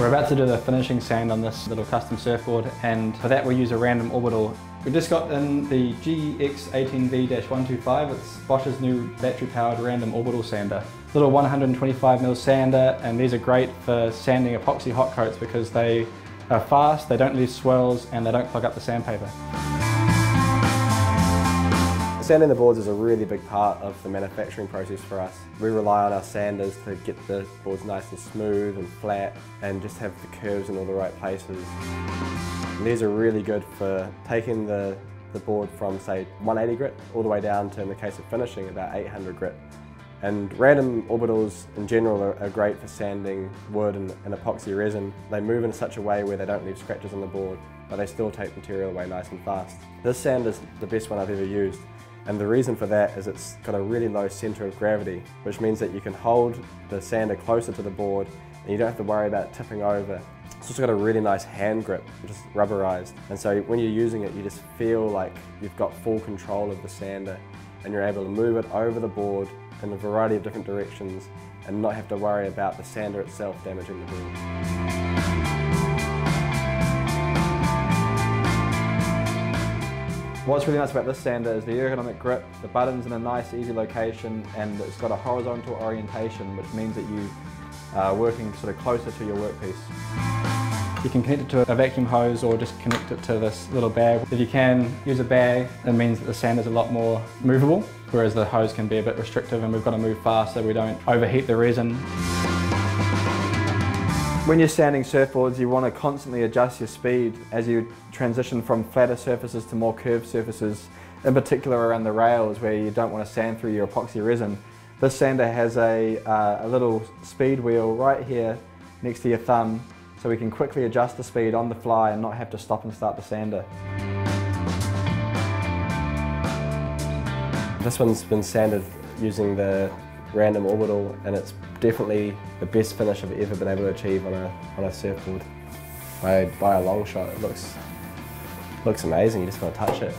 We're about to do the finishing sand on this little custom surfboard, and for that we use a Random Orbital. We just got in the GEX18V-125. It's Bosch's new battery-powered Random Orbital Sander. Little 125mm sander, and these are great for sanding epoxy hot coats because they are fast, they don't leave swirls, and they don't plug up the sandpaper. Sanding the boards is a really big part of the manufacturing process for us. We rely on our sanders to get the boards nice and smooth and flat and just have the curves in all the right places. And these are really good for taking the board from, say, 180 grit all the way down to, in the case of finishing, about 800 grit. And Random Orbitals in general are great for sanding wood and epoxy resin. They move in such a way where they don't leave scratches on the board, but they still take material away nice and fast. This sander is the best one I've ever used. And the reason for that is it's got a really low centre of gravity, which means that you can hold the sander closer to the board and you don't have to worry about tipping over. It's also got a really nice hand grip, which is rubberized. And so when you're using it, you just feel like you've got full control of the sander and you're able to move it over the board in a variety of different directions and not have to worry about the sander itself damaging the board. What's really nice about this sander is the ergonomic grip, the button's in a nice easy location, and it's got a horizontal orientation, which means that you are working sort of closer to your workpiece. You can connect it to a vacuum hose or just connect it to this little bag. If you can use a bag, it means that the sander's a lot more movable, whereas the hose can be a bit restrictive and we've got to move fast so we don't overheat the resin. When you're sanding surfboards, you want to constantly adjust your speed as you transition from flatter surfaces to more curved surfaces, in particular around the rails where you don't want to sand through your epoxy resin. This sander has a little speed wheel right here next to your thumb, so we can quickly adjust the speed on the fly and not have to stop and start the sander. This one's been sanded using the Random Orbital, and it's definitely the best finish I've ever been able to achieve on a surfboard. By a long shot. It looks amazing, you just want to touch it.